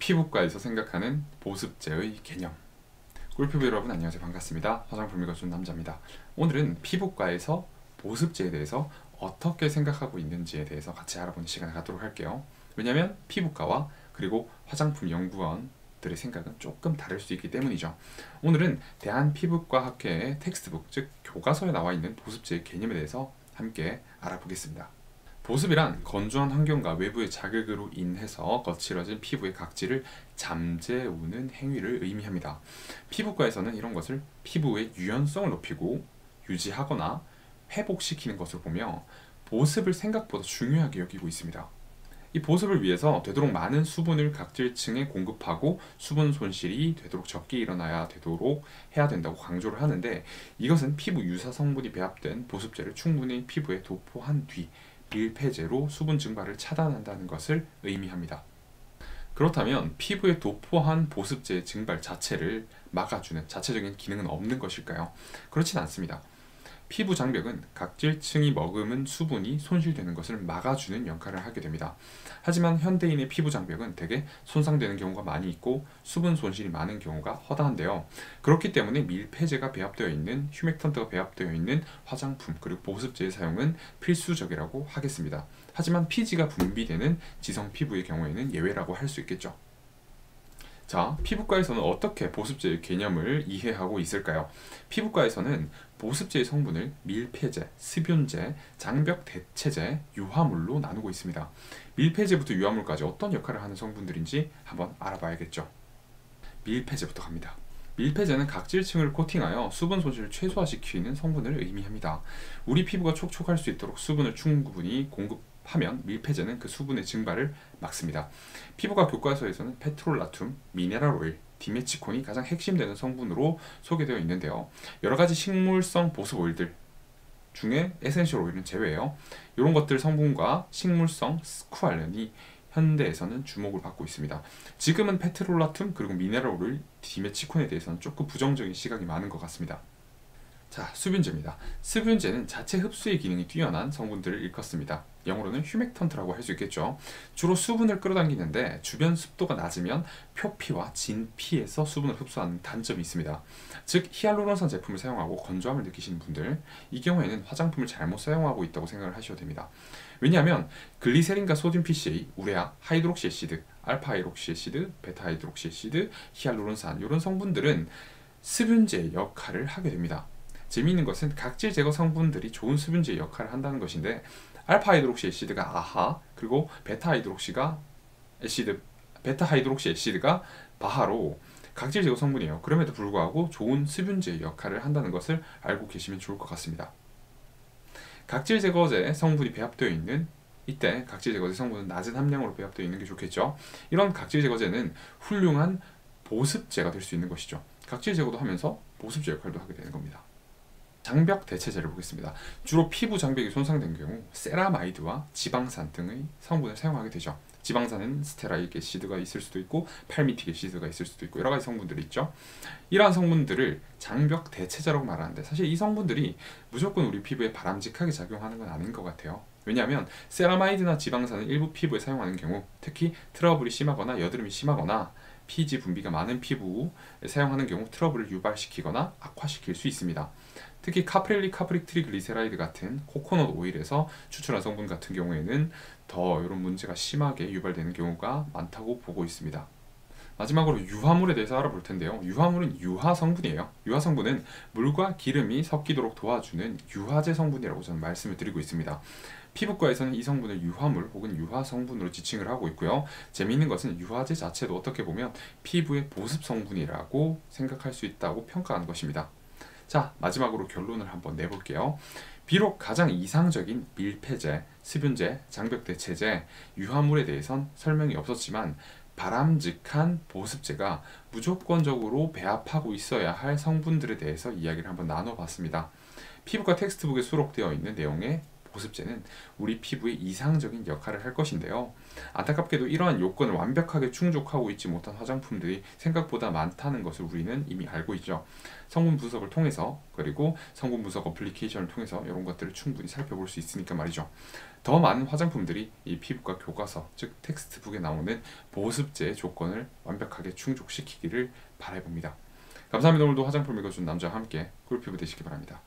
피부과에서 생각하는 보습제의 개념. 꿀피부 여러분 안녕하세요. 반갑습니다. 화장품 읽어주는 남자입니다. 오늘은 피부과에서 보습제에 대해서 어떻게 생각하고 있는지에 대해서 같이 알아보는 시간을 갖도록 할게요. 왜냐하면 피부과와 그리고 화장품 연구원들의 생각은 조금 다를 수 있기 때문이죠. 오늘은 대한피부과학회의 텍스트북, 즉 교과서에 나와 있는 보습제의 개념에 대해서 함께 알아보겠습니다. 보습이란 건조한 환경과 외부의 자극으로 인해서 거칠어진 피부의 각질을 잠재우는 행위를 의미합니다. 피부과에서는 이런 것을 피부의 유연성을 높이고 유지하거나 회복시키는 것으로 보며 보습을 생각보다 중요하게 여기고 있습니다. 이 보습을 위해서 되도록 많은 수분을 각질층에 공급하고 수분 손실이 되도록 적게 일어나야 되도록 해야 된다고 강조를 하는데, 이것은 피부 유사 성분이 배합된 보습제를 충분히 피부에 도포한 뒤 밀폐제로 수분 증발을 차단한다는 것을 의미합니다. 그렇다면 피부에 도포한 보습제의 증발 자체를 막아주는 자체적인 기능은 없는 것일까요? 그렇진 않습니다. 피부 장벽은 각질층이 머금은 수분이 손실되는 것을 막아주는 역할을 하게 됩니다. 하지만 현대인의 피부 장벽은 대개 손상되는 경우가 많이 있고 수분 손실이 많은 경우가 허다한데요. 그렇기 때문에 밀폐제가 배합되어 있는 휴맥턴트가 배합되어 있는 화장품 그리고 보습제의 사용은 필수적이라고 하겠습니다. 하지만 피지가 분비되는 지성 피부의 경우에는 예외라고 할 수 있겠죠. 자, 피부과에서는 어떻게 보습제의 개념을 이해하고 있을까요? 피부과에서는 보습제의 성분을 밀폐제, 습윤제, 장벽 대체제, 유화물로 나누고 있습니다. 밀폐제부터 유화물까지 어떤 역할을 하는 성분들인지 한번 알아봐야겠죠. 밀폐제부터 갑니다. 밀폐제는 각질층을 코팅하여 수분 손실을 최소화시키는 성분을 의미합니다. 우리 피부가 촉촉할 수 있도록 수분을 충분히 공급하면 밀폐제는 그 수분의 증발을 막습니다. 피부과 교과서에서는 페트롤라툼, 미네랄 오일, 디메치콘이 가장 핵심되는 성분으로 소개되어 있는데요. 여러가지 식물성 보습 오일들 중에 에센셜 오일은 제외예요. 이런 것들 성분과 식물성 스쿠알렌이 현대에서는 주목을 받고 있습니다. 지금은 페트롤라툼 그리고 미네랄 오일, 디메치콘에 대해서는 조금 부정적인 시각이 많은 것 같습니다. 자, 수분제입니다. 수분제는 자체 흡수의 기능이 뛰어난 성분들을 일컫습니다. 영어로는 휴맥턴트라고 할 수 있겠죠. 주로 수분을 끌어당기는데 주변 습도가 낮으면 표피와 진피에서 수분을 흡수하는 단점이 있습니다. 즉, 히알루론산 제품을 사용하고 건조함을 느끼시는 분들, 이 경우에는 화장품을 잘못 사용하고 있다고 생각을 하셔도 됩니다. 왜냐하면 글리세린과 소듐 PCA, 우레아, 하이드록시 애시드, 알파 하이드록시 애시드, 베타 하이드록시 애시드, 히알루론산 이런 성분들은 수분제의 역할을 하게 됩니다. 재미있는 것은 각질 제거 성분들이 좋은 수분제의 역할을 한다는 것인데, 알파 하이드록시 애시드가 아하, 그리고 베타 하이드록시 애시드가 바하로 각질 제거 성분이에요. 그럼에도 불구하고 좋은 수분제의 역할을 한다는 것을 알고 계시면 좋을 것 같습니다. 각질 제거제 성분이 배합되어 있는 이때 각질 제거제 성분은 낮은 함량으로 배합되어 있는 게 좋겠죠. 이런 각질 제거제는 훌륭한 보습제가 될 수 있는 것이죠. 각질 제거도 하면서 보습제 역할도 하게 되는 겁니다. 장벽 대체제를 보겠습니다. 주로 피부 장벽이 손상된 경우 세라마이드와 지방산 등의 성분을 사용하게 되죠. 지방산은 스테라이크 애시드가 있을 수도 있고 팔미틱 애시드가 있을 수도 있고 여러 가지 성분들이 있죠. 이러한 성분들을 장벽 대체제라고 말하는데, 사실 이 성분들이 무조건 우리 피부에 바람직하게 작용하는 건 아닌 것 같아요. 왜냐하면 세라마이드나 지방산을 일부 피부에 사용하는 경우, 특히 트러블이 심하거나 여드름이 심하거나 피지 분비가 많은 피부에 사용하는 경우 트러블을 유발시키거나 악화시킬 수 있습니다. 특히 카프렐리 카프릭 트리글리세라이드 같은 코코넛 오일에서 추출한 성분 같은 경우에는 더 이런 문제가 심하게 유발되는 경우가 많다고 보고 있습니다. 마지막으로 유화물에 대해서 알아볼 텐데요. 유화물은 유화 성분이에요. 유화 성분은 물과 기름이 섞이도록 도와주는 유화제 성분이라고 저는 말씀을 드리고 있습니다. 피부과에서는 이 성분을 유화물 혹은 유화 성분으로 지칭을 하고 있고요. 재미있는 것은 유화제 자체도 어떻게 보면 피부의 보습 성분이라고 생각할 수 있다고 평가하는 것입니다. 자, 마지막으로 결론을 한번 내볼게요. 비록 가장 이상적인 밀폐제, 수분제, 장벽 대체제, 유화물에 대해선 설명이 없었지만 바람직한 보습제가 무조건적으로 배합하고 있어야 할 성분들에 대해서 이야기를 한번 나눠봤습니다. 피부과 텍스트북에 수록되어 있는 내용에 보습제는 우리 피부에 이상적인 역할을 할 것인데요. 안타깝게도 이러한 요건을 완벽하게 충족하고 있지 못한 화장품들이 생각보다 많다는 것을 우리는 이미 알고 있죠. 성분 분석을 통해서, 그리고 성분 분석 어플리케이션을 통해서 이런 것들을 충분히 살펴볼 수 있으니까 말이죠. 더 많은 화장품들이 이 피부과 교과서, 즉 텍스트북에 나오는 보습제의 조건을 완벽하게 충족시키기를 바라봅니다. 감사합니다. 오늘도 화장품 읽어준 남자와 함께 꿀피부 되시기 바랍니다.